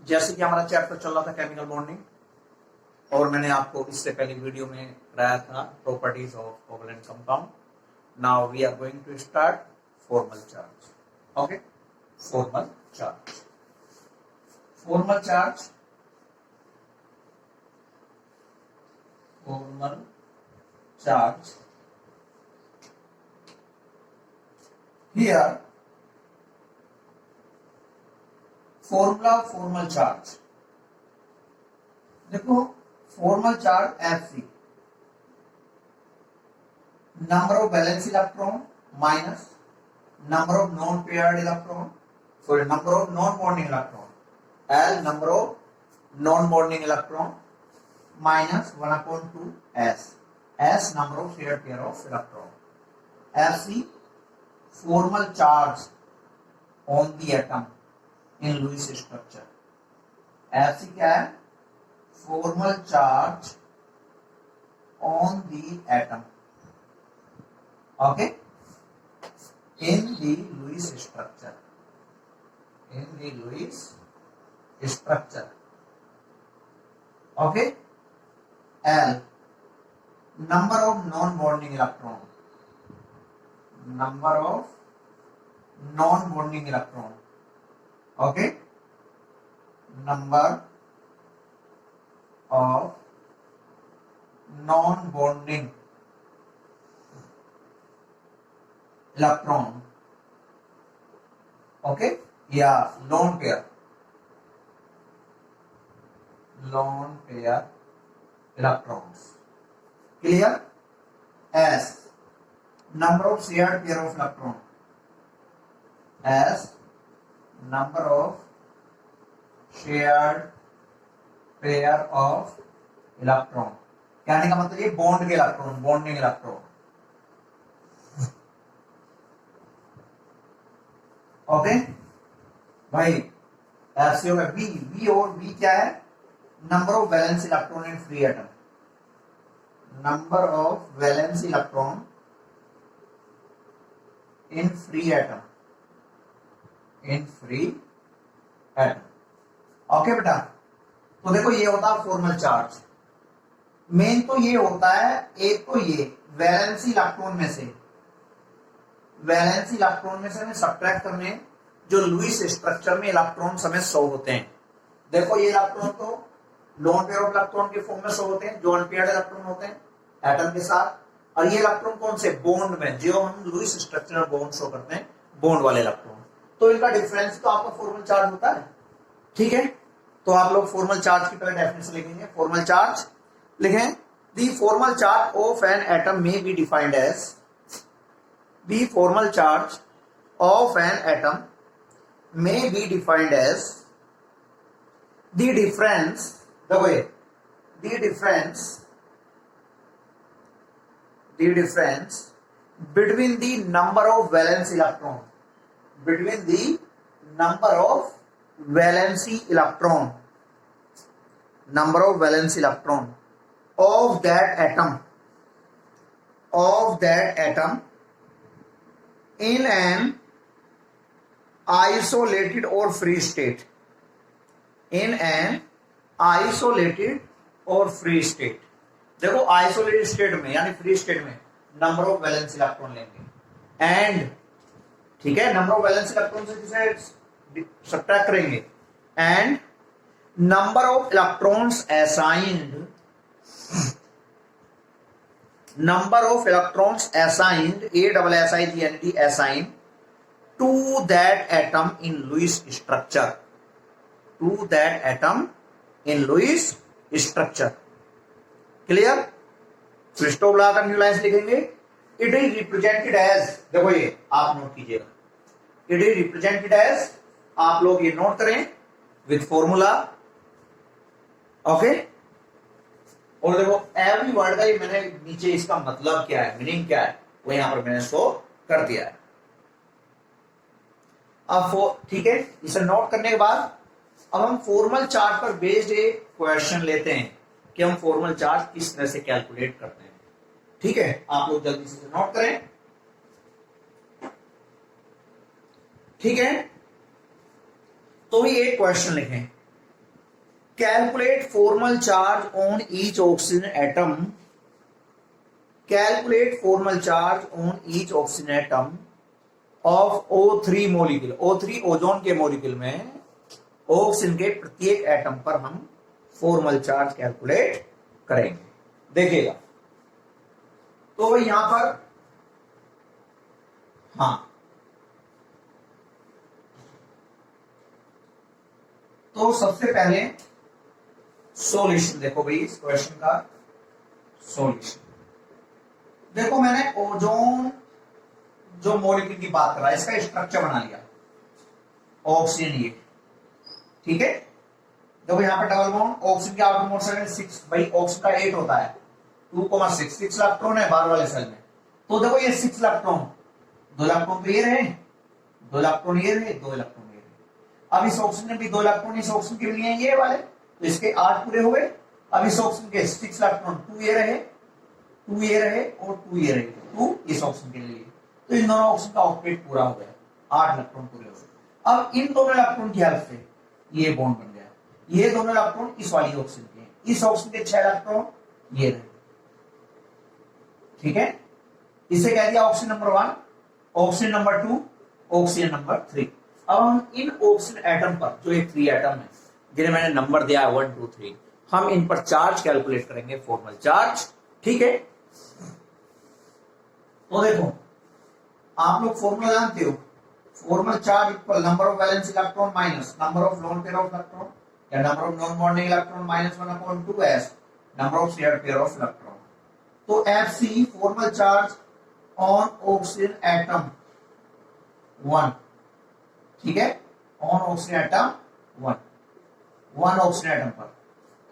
जैसे कि हमारा चैप्टर चल रहा था केमिकल बॉन्डिंग, और मैंने आपको इससे पहले वीडियो में कराया था properties of covalent compound. Now we are going to start formal charge. Okay, formal charge. Formal charge, formal charge. Here formula formal charge. देखो formal charge Fc, number of valence electron minus number of non paired electron, sorry number of non bonding electron, L number of non bonding electron minus 1/2 S, S number of shared pair of electron. Fc formal charge on the atom in Lewis structure. Fc क्या है? Formal charge on the atom. Okay? In the Lewis structure. In the Lewis structure. Okay? L number of non-bonding electron. Number of non-bonding electron. Okay, number of non-bonding electron. Okay, yeah, lone pair electrons. Clear? S number of shared pair of electron, as number of shared pair of electron. कहने का मतलब ये bond के electron, bonding electron. Okay भाई, ऐसे होगा B. B और B क्या है? Number of valence electron in free atom. Number of valence electron in free atom. In free atom. Okay बेटा, तो देखो ये होता है फॉर्मल चार्ज. मेन तो ये होता है, एक तो ये वैलेंसी इलेक्ट्रॉन में से, वैलेंसी इलेक्ट्रॉन में से हमें सब्ट्रैक्ट करने जो लुईस स्ट्रक्चर में इलेक्ट्रॉन हमें 100 होते हैं. देखो ये इलेक्ट्रॉन तो लोन पेयर ऑफ इलेक्ट्रॉन के फॉर्म में 100 होते हैं, जो अनपेयर्ड इलेक्ट्रॉन होते हैं एटम के साथ. और ये इलेक्ट्रॉन कौन से? बॉन्ड में, जो हम लुईस स्ट्रक्चर में बॉन्ड शो करते हैं, बॉन्ड वाले इलेक्ट्रॉन. तो इनका डिफरेंस तो आपका फॉर्मल चार्ज होता है. ठीक है, तो आप लोग फॉर्मल चार्ज की पहले डेफिनेशन लिखेंगे. फॉर्मल चार्ज लिखें, the formal charge of an atom may be defined as, the formal charge of an atom may be defined as the difference, देखो ये the difference between the number of valence electron, between the number of valency electron, number of valence electron of that atom in an isolated or free state, in an isolated or free state. देखो isolated state में यानी free state में number of valence electron लेंगे and, ठीक है, number of valence electron से किसे subtract करेंगे, and number of electrons assigned, number of electrons assigned, ASSIND assigned to that atom in Lewis structure, to that atom in Lewis structure. Clear? फिर stop लगाकर new lines लिखेंगे. It is represented as, देखो ये आप note कीजिएगा, it is represented as, आप लोग ये नोट करें विद फॉर्मूला. ओके, और देखो एवरी वर्ड का ये मैंने नीचे इसका मतलब क्या है, मीनिंग क्या है, वो यहां पर मैंने इसको कर दिया है. अब ठीक है, इसे नोट करने के बाद अब हम फॉर्मल चार्ज पर बेस्ड एक क्वेश्चन लेते हैं कि हम फॉर्मल चार्ज किस तरह से कैलकुलेट करते हैं. ठीक है, आप लोग जल्दी से नोट करें. ठीक है, तो भी एक क्वेश्चन लिखें calculate formal charge on each oxygen atom, calculate formal charge on each oxygen atom of O3 molecule. O3 ozone के मॉलिक्यूल में ऑक्सीजन के प्रत्येक एटम पर हम फॉर्मल चार्ज कैलकुलेट करेंगे। देखिएगा तो यहां पर हाँ, तो सबसे पहले सॉल्यूशन देखो भाई, इस क्वेश्चन का सॉल्यूशन देखो। मैंने ओजोन जो मॉलिक्यूल की बात कर रहा है इसका स्ट्रक्चर बना लिया, ऑक्सीजन ये, ठीक है। देखो यहाँ पर डबल बॉन्ड, ऑक्सीजन के आउटर मोस्ट 6, भाई ऑक्सीजन का 8 होता है, 2,6 6 इलेक्ट्रॉन है बाहर वाले सेल में। तो देखो ये 6 इलेक्ट्रॉन, 2 इलेक्ट्रॉन तो ये रहे, 2 इलेक्ट्रॉन ये रहे, 2 इलेक्ट्रॉन ये रहे। अब इस ऑक्सीजन में भी 2 इलेक्ट्रॉन इस ऑक्सीजन के लिए ये वाले, तो इसके 8 पूरे हो गए। अब इस ऑक्सीजन के 6 इलेक्ट्रॉन, 2 ये रहे, 2 ये रहे और 2 ये रहे, 2 इस ऑक्सीजन के लिए। तो इन दोनों ऑक्सीजन का आउटपुट पूरा हो गया, 8 इलेक्ट्रॉन पूरे हो गए। अब इन दोनों इलेक्ट्रॉन की हेल्प से ये बॉन्ड बन गया, ये दोनों इलेक्ट्रॉन इस वाली ऑक्सीजन के, इस ऑक्सीजन के 6 इलेक्ट्रॉन ये रहे, ठीक है। इसे कह दिया oxygen number 1, oxygen number 2, oxygen number 3। अब हम इन ऑक्सीजन एटम पर, जो ये 3 एटम है जिन्हें मैंने नंबर दिया 1 2 3, हम इन पर चार्ज कैलकुलेट करेंगे, फॉर्मल चार्ज, ठीक है। तो देखो आप लोग फॉर्मूला जानते हो, formal charge equal number of valence electron minus number of lone pair of electron, या number of non bonding electron minus 1/2s number of shared pair of electron. तो Fc formal charge on oxygen atom 1, ठीक है, on oxygen atom 1 oxygen atom पर।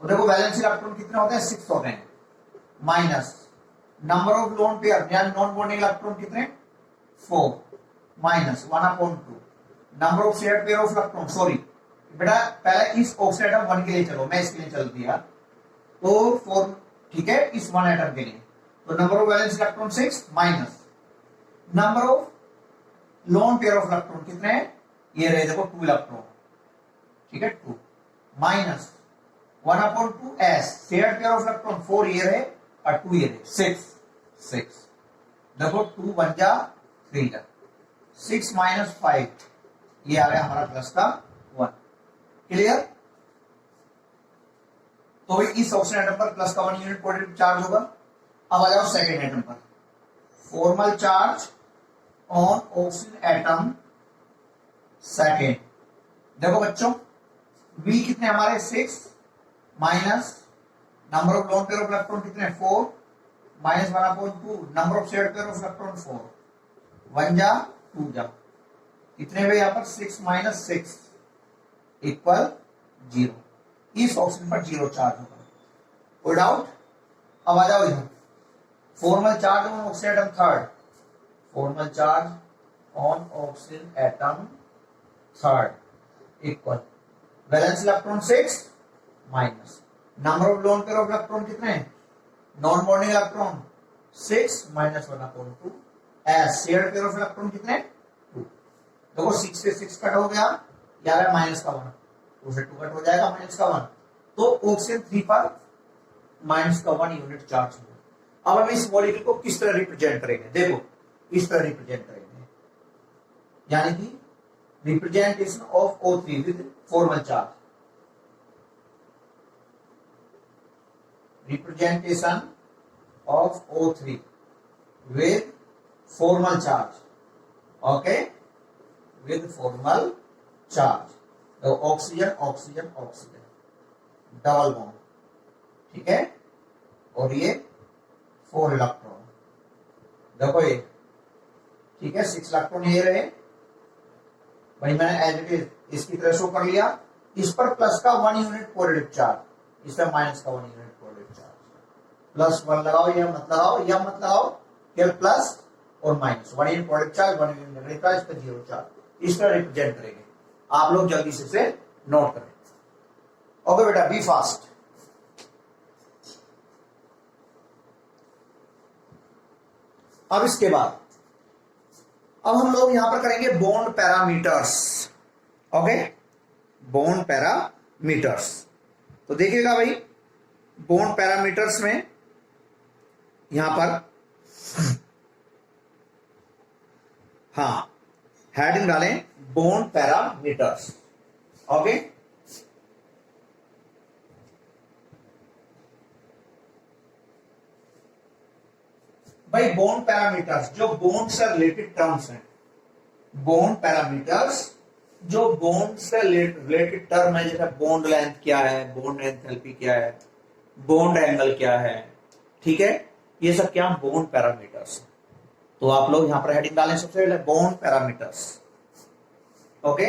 तो देखो valence electron कितने होते हैं, 6 होते हैं, minus number of lone pair यानी नॉन बॉन्डिंग इलेक्ट्रॉन कितने, 4, minus 1/2 number of shared pair of electron. Sorry बेटा, पहले इस ऑक्सीजन एटम 1 के लिए चलो, मैं इसके लिए चल दिया, तो 4, ठीक है, इस 1 एटम के लिए। तो number of valence electron 6 minus number of lone pair of electron कितने हैं, ये रहे देखो 2 इलेक्ट्रॉन, ठीक है, 2 minus 1/2s shared pair of electron 4 ये रहे और 2 ये रहे, 6 देखो 2 1 जा 3 जा, 6 माइनस 5 ये आ गया हमारा प्लस का 1, क्लियर। तो इस ऑक्सीजन एटम पर प्लस का 1 यूनिट पॉजिटिव चार्ज होगा। अब आ जाओ सेकेंड एटम पर, formal charge on oxygen atom second. देखो बच्चों V कितने हमारे 6 minus number of lone pair of electron कितने 4 minus 1/2 number of shared pair of electron 4, 1 जा 2 जा, कितने हुए यहाँ पर 6 माइनस 6 इक्वल 0। इस ऑप्शन पर 0 चार्ज होगा, कोई डाउट। अब आ जाओ इधर, formal charge on oxygen atom third, formal charge on oxygen atom third equal valence electron 6 minus number of lone pair of electron कितने, non bonding electron 6 minus 1/2 s shared pair of electron कितने 2। देखो 6 से 6 cut हो गया, क्या है minus का 1, 2 से 2 कट हो जाएगा माइनस का 1। तो ऑक्सीजन 3 पर माइनस का 1 यूनिट चार्ज हुआ। अब हम इस मॉलिक्यूल को किस तरह रिप्रेजेंट करेंगे, देखो इस तरह रिप्रेजेंट करेंगे, यानी कि representation of O3 with formal charge, representation of O3 with formal charge, okay, with formal charge। तो oxygen oxygen oxygen double bond, ठीक है, और ये 4 इलेक्ट्रॉन, देखो ये, ठीक है, 6 इलेक्ट्रॉन ये रहे भाई, मैंने एज इट इज इसकी तरह शो कर लिया। इस पर प्लस का 1 यूनिट पॉजिटिव चार्ज, इस पर माइनस का 1 यूनिट पॉजिटिव चार्ज, प्लस 1 लगाओ या मत लगाओ, या मत लगाओ, केवल प्लस और minus, 1 unit positive charge 1 unit negative charge, इस पर 0 चार्ज, इस तरह रिप्रेजेंट करेंगे। आप लोग जल्दी से इसे नोट करें। ओके बेटा, बी फास्ट। अब इसके बाद अब हम लोग यहां पर करेंगे bond parameters, okay, bond parameters. तो देखिएगा भाई बॉन्ड पैरामीटर्स में यहां पर हाँ हेडिंग डालें बॉन्ड पैरामीटर्स। ओके, भाई बॉन्ड पैरामीटर्स जो बॉन्ड से रिलेटेड टर्म्स हैं, बॉन्ड पैरामीटर्स जो बॉन्ड से रिलेटेड टर्म है, जैसे बॉन्ड लेंथ क्या है, बॉन्ड एंथैल्पी क्या है, बॉन्ड एंगल क्या है, ठीक है, ये सब क्या बॉन्ड पैरामीटर्स। तो आप लोग यहां पर हेडिंग डालें सबसे पहले bond parameters. Okay,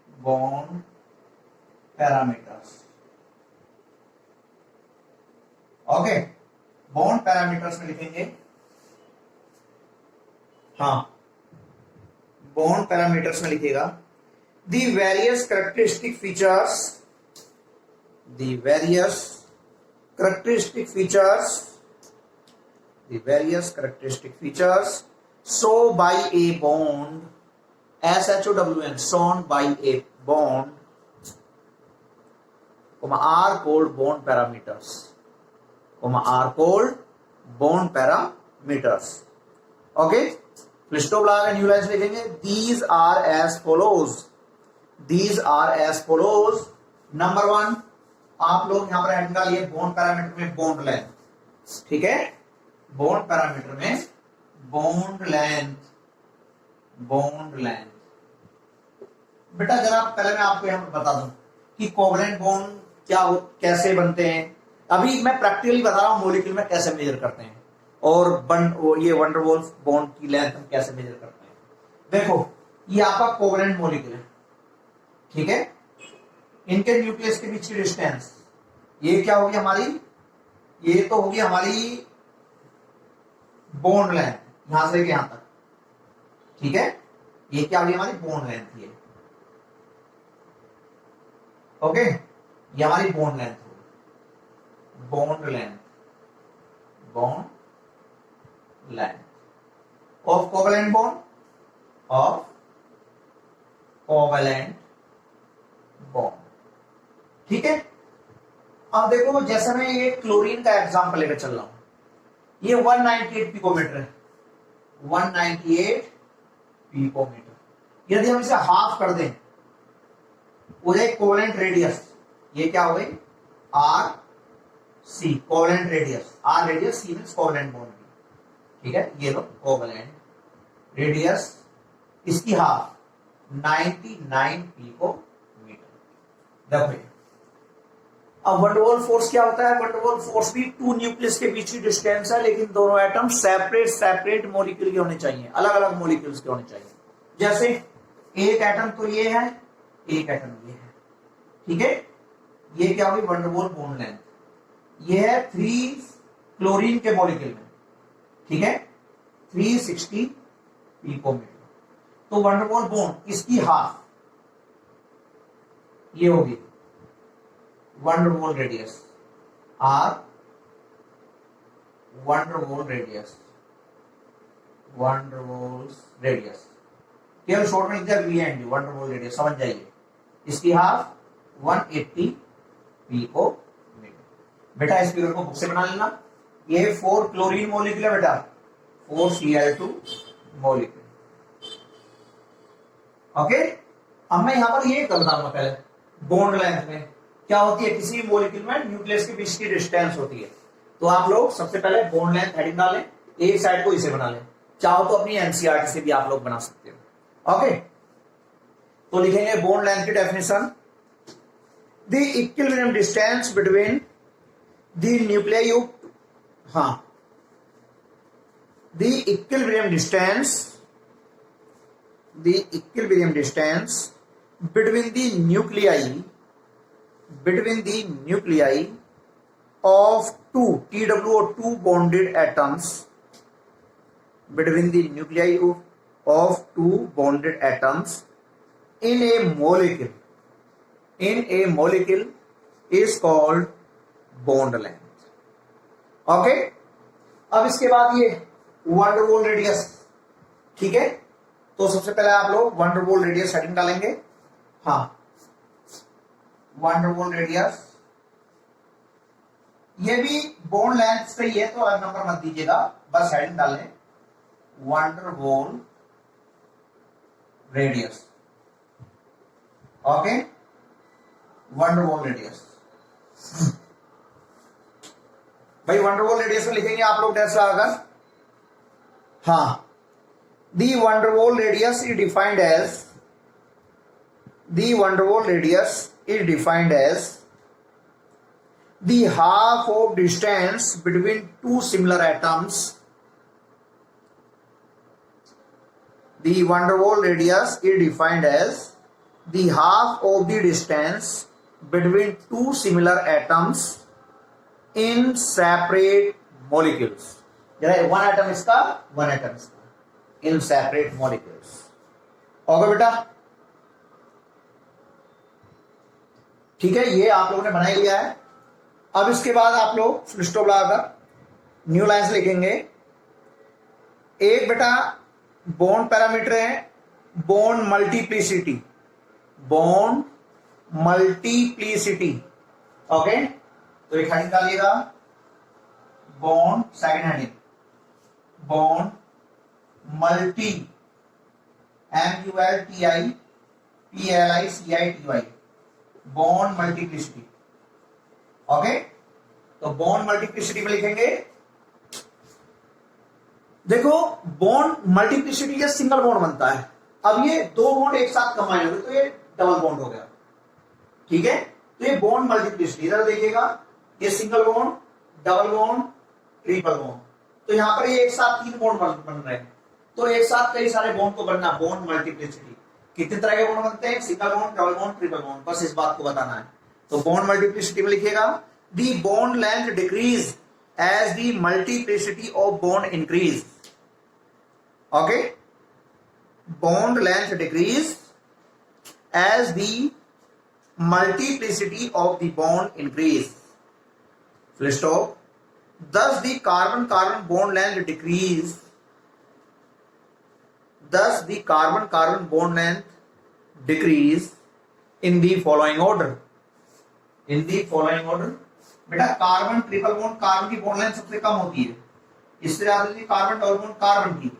bond parameters. Okay, bond parameters में लिखेंगे हाँ, बॉन्ड पैरामीटर्स में लिखिएगा the various characteristic features, the various characteristic features, the various characteristic features shown by a bond, SHOWN, shown by a bond, are called bond parameters, are called bond parameters. Okay, full stop लगा के new line लिखेंगे these are as follows, these are as follows. Number 1 आप लोग यहां पर add डालिए bond parameter में bond length, ठीक है, बॉन्ड पैरामीटर में बॉन्ड लेंथ, बॉन्ड लेंथ। बेटा जरा पहले मैं आपको यहां पर बता दूं कि कोवलेंट बॉन्ड क्या हो, कैसे बनते हैं। अभी मैं प्रैक्टिकली बता रहा हूं मॉलिक्यूल में कैसे मेजर करते हैं, और ये वंडर वॉल्स बॉन्ड की लेंथ हम कैसे मेजर करते हैं। देखो ये आपका कोवलेंट मॉलिक्यूल है, ठीक है, इनके न्यूक्लियस के बीच की डिस्टेंस ये क्या होगी हमारी, ये तो होगी हमारी बॉन्ड लेंथ यहां से लेके यहां तक, ठीक है, ये क्या होगी हमारी बॉन्ड लेंथ, ये ओके, ये हमारी बॉन्ड लेंथ होगी, bond length, bond length of covalent bond, of covalent bond, ठीक है। अब देखो जैसे मैं ये क्लोरीन का एग्जांपल लेकर चल रहा हूं, ये 198 पिकोमीटर है, 198 पिकोमीटर। यदि हम इसे हाफ कर दें, कोवलेंट रेडियस ये क्या हो गई R C, covalent radius, R radius, C means covalent bond की, ठीक है, ये लो कोवलेंट रेडियस, इसकी हाफ 99 पिकोमीटर। देखो अब वंडरवॉल फोर्स क्या होता है, वंडरवॉल फोर्स भी टू न्यूक्लियस के बीच की डिस्टेंस है, लेकिन दोनों एटम सेपरेट मॉलिक्यूल के होने चाहिए, अलग अलग मॉलिक्यूल्स के होने चाहिए। जैसे एक एटम तो ये है, एक एटम ये है, ठीक है, ये क्या होगी वंडरवॉल बॉन्ड लेंथ, ये है 3 क्लोरीन के मॉलिक्यूल में, ठीक है, 360 पिकोमीटर। तो वंडरवॉल बॉन्ड इसकी हाफ ये होगी van der Waals radius, R van der Waals radius, van der Waals radius, केवल शॉर्ट में लिख दिया वीएनडी, वंडरवॉल रेडियस, समझ जाइए, इसकी हाफ 180 पिकोमीटर। बेटा इस फिगर को बुक से बना लेना, ये 4 क्लोरीन मॉलिक्यूल है बेटा, 4 Cl2 मॉलिक्यूल, ओके। अब मैं यहां पर ये बताऊंगा पहले बॉन्ड लेंथ में क्या होती है, किसी मॉलिक्यूल में न्यूक्लियस के बीच की डिस्टेंस होती है। तो आप लोग सबसे पहले बॉन्ड लेंथ हेडिंग डालें, एक साइड को इसे बना लें, चाहो तो अपनी एनसीईआरटी से भी आप लोग बना सकते हो, ओके। तो लिखेंगे बॉन्ड लेंथ की definition, the equilibrium distance between the nuclei of, हाँ, the equilibrium distance, the equilibrium distance between the nuclei of two TWO2 bonded atoms, between the nuclei of two bonded atoms in a molecule is called bond length, okay। अब इसके बाद ये van der Waals radius, ठीक है, तो सबसे पहले आप लोग वंडरवॉल रेडियस हेडिंग डालेंगे, हाँ, वंडरवॉल रेडियस, ये भी बॉन्ड लेंथ से ही है तो नंबर मत दीजिएगा, बस हेडिंग डाल लें van der Waals radius. Okay, van der Waals radius. भाई वंडरवॉल रेडियस में लिखेंगे आप लोग टेस्ट लगाकर। हाँ, the van der Waals radius is defined as, the van der Waals radius is defined as the half of distance between two similar atoms. The van der Waals radius is defined as the half of the distance between two similar atoms in separate molecules. one atom इसका, one atom इसका, in separate molecules. होगा बेटा? ठीक है, ये आप लोगों ने बना ही लिया है। अब इसके बाद आप लोग फुल स्टॉप लगाकर न्यू लाइन्स लिखेंगे। एक बेटा बॉन्ड पैरामीटर है bond multiplicity, bond multiplicity. Okay, तो एक हेडिंग डालिएगा bond, second heading bond multi, MULTIPLICITY, bond multiplicity. Okay, तो बॉन्ड मल्टीप्लिसिटी में लिखेंगे, देखो बॉन्ड मल्टीप्लिसिटी या सिंगल बॉन्ड बनता है। अब ये दो बॉन्ड एक साथ कंबाइन हो गए तो ये डबल बॉन्ड हो गया। ठीक है, तो ये बॉन्ड मल्टीप्लिसिटी, इधर देखिएगा ये single bond, double bond, triple bond, तो यहां पर ये एक साथ तीन बॉन्ड बन रहे हैं, तो एक साथ कई सारे बॉन्ड को बनना, बॉन्ड मल्टीप्लिसिटी। कितने तरह के बॉन्ड बनते हैं? Single bond, double bond, triple bond, बस इस बात को बताना है। तो बॉन्ड मल्टीप्लिसिटी में लिखिएगा the bond length decrease as the multiplicity of bond increase. Okay, bond length decrease as the multiplicity of the bond increase, full stop. thus the carbon carbon bond length decrease, thus the carbon carbon bond length decrease in the following order, in the following order। बेटा carbon triple bond, carbon की bond length सबसे कम होती है, इससे ज्यादा होती है carbon double bond carbon की,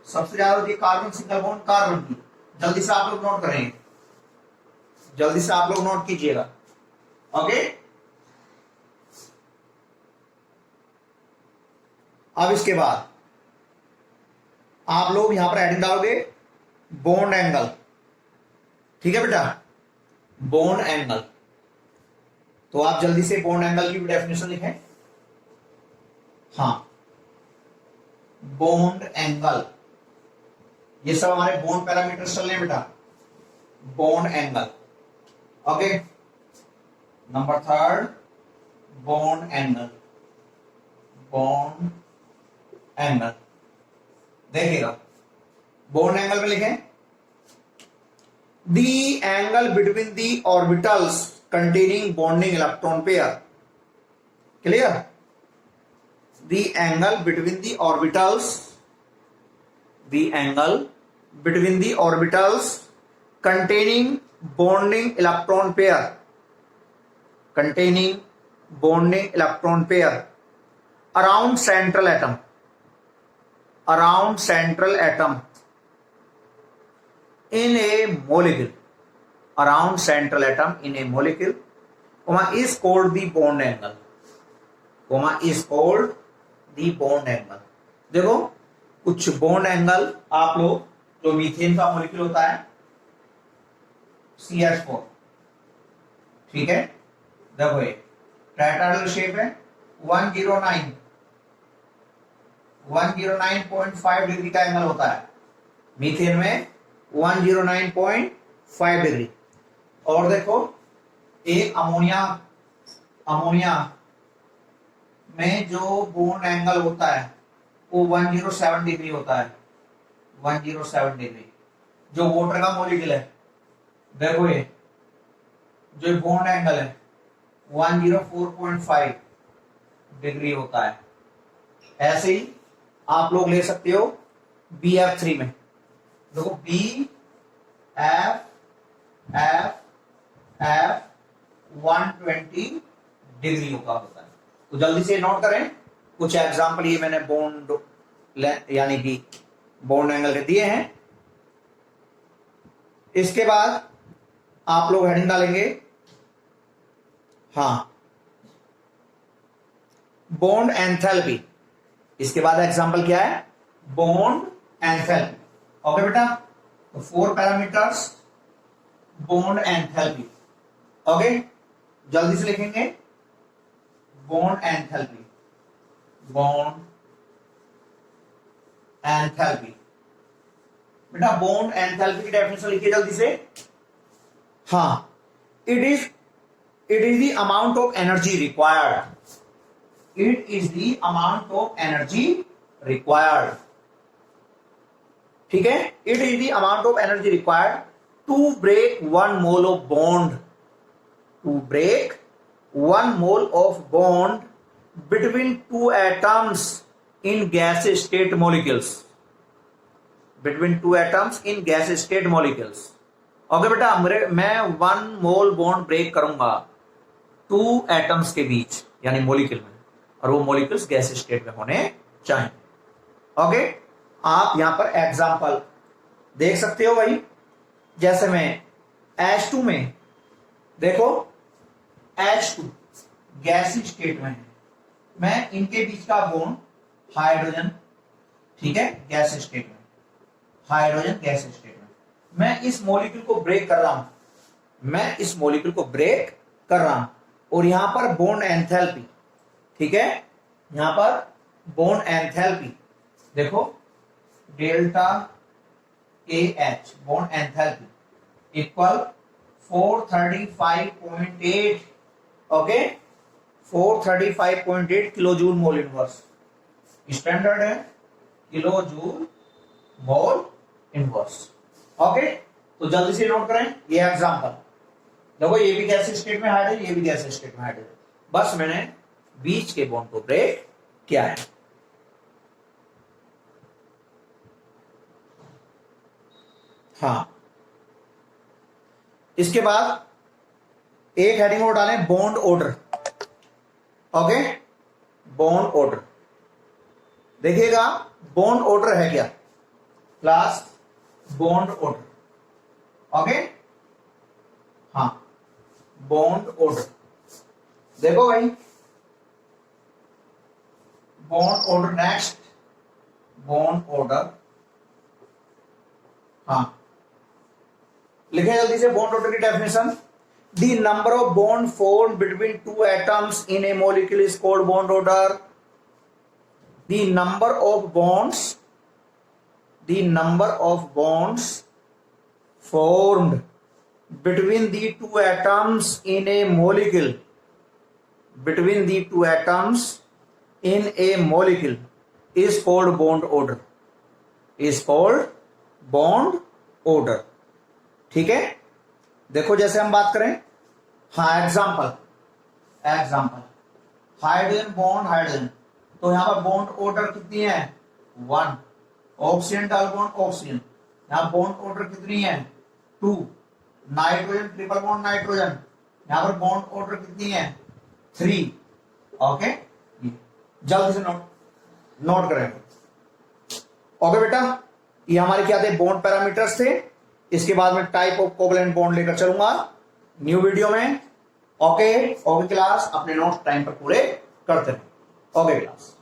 सबसे ज्यादा होती है कार्बन सिंगल बॉन्ड कार्बन की। जल्दी से आप लोग नोट करें, जल्दी से आप लोग नोट कीजिएगा। ओके, अब इसके बाद आप लोग यहां पर हेडिंग डालोगे बॉन्ड एंगल। ठीक है बेटा, बॉन्ड एंगल, तो आप जल्दी से बॉन्ड एंगल की भी डेफिनेशन लिखें। हाँ, बॉन्ड एंगल, ये सब हमारे बॉन्ड पैरामीटर्स चल रहे हैं बेटा, bond angle. Okay, number third bond angle, bond angle. देखिएगा बॉन्ड एंगल में लिखें दी angle between the orbitals containing bonding electron pair. Clear? The angle between the orbitals, the angle between the orbitals containing bonding electron pair, containing bonding electron pair around central atom, around central atom in a molecule, around central atom in a molecule, comma is called the bond angle, comma is called the bond angle। देखो कुछ bond angle आप लोग, जो methane का molecule होता है CH4, ठीक है, देखो ये टेट्राहेड्रल शेप है, 109.5 डिग्री का एंगल होता है मीथेन में, 109.5 डिग्री। और देखो एक अमोनिया, अमोनिया में जो बॉन्ड एंगल होता है वो 107 डिग्री होता है, 107 डिग्री। जो वाटर का मॉलिक्यूल है, देखो ये जो बॉन्ड एंगल है 104.5 डिग्री होता है। ऐसे ही आप लोग ले सकते हो BF3 में, देखो B F F F 120 degree का होता है। तो जल्दी से नोट करें, कुछ एग्जांपल ये मैंने बॉन्ड यानी कि बॉन्ड एंगल के दिए हैं। इसके बाद आप लोग हेडिंग डालेंगे, हाँ, बॉन्ड एंथैल्पी। इसके बाद एग्जांपल क्या है, बॉन्ड एंथैल्पी। ओके बेटा, तो 4 पैरामीटर्स बॉन्ड एंथैल्पी। ओके, जल्दी से लिखेंगे, बॉन्ड एंथैल्पी, बॉन्ड एंथैल्पी। बेटा बॉन्ड एंथैल्पी की डेफिनेशन लिखिए जल्दी से। हाँ, it is the amount of energy required, it is the amount of energy required. ठीक है, it is the amount of energy required to break 1 mole of bond, to break 1 mole of bond between 2 atoms in gas state molecules, between 2 atoms in gas state molecules. Okay बेटा, मैं 1 मोल bond break करूंगा 2 atoms के बीच यानी molecule में, और वो molecules gas state में होने चाहिए। ओके, आप यहां पर एग्जांपल देख सकते हो भाई, जैसे मैं H2 में देखो, H2 गैस स्टेट में है, मैं इनके बीच का बॉन्ड हाइड्रोजन, ठीक है, गैस स्टेट में, हाइड्रोजन गैस स्टेट में, मैं इस मॉलिक्यूल को ब्रेक कर रहा हूं, मैं इस मॉलिक्यूल को ब्रेक कर रहा हूं, और यहां पर बॉन्ड एंथैल्पी, ठीक है, यहां पर बॉन्ड एंथैल्पी देखो, delta AH bond enthalpy equal 435.8, okay, 435.8 kilo joule mole inverse. Standard है kilo joule mole inverse. Okay, तो जल्दी से नोट करें ये एग्जांपल। देखो ये भी गैस स्टेट में हाइड्रोजन, ये भी गैस स्टेट में हाइड्रोजन, बस मैंने बीच के बॉन्ड को ब्रेक किया है। हाँ, इसके बाद एक हेडिंग और डालें, bond order. Okay, bond order देखिएगा, बॉन्ड ऑर्डर है क्या क्लास, बॉन्ड ऑर्डर। ओके, हाँ, बॉन्ड ऑर्डर देखो भाई, bond order next, bond order, हाँ, लिखे जल्दी से बॉन्ड ऑर्डर की definition. The number of bond formed between 2 atoms in A molecule is called bond order. The number of bonds, the number of bonds formed between the 2 atoms in a molecule, between the 2 atoms in a molecule is called bond order, is called bond order। ठीक है, देखो जैसे हम बात करें, हाँ, example hydrogen bond hydrogen, तो यहां पर बॉन्ड ऑर्डर कितनी है 1, ऑक्सीजन डबल बॉन्ड ऑक्सीजन, यहां बॉन्ड ऑर्डर कितनी है 2, नाइट्रोजन ट्रिपल बॉन्ड नाइट्रोजन, यहां पर बॉन्ड ऑर्डर कितनी है 3। ओके, जल्दी से नोट करें। ओके बेटा, ये हमारे क्या थे, बॉन्ड पैरामीटर्स थे। इसके बाद में टाइप ऑफ कोवैलेंट बॉन्ड लेकर चलूंगा न्यू वीडियो में। ओके क्लास, अपने नोट्स टाइम पर पूरे करते हैं। Okay class.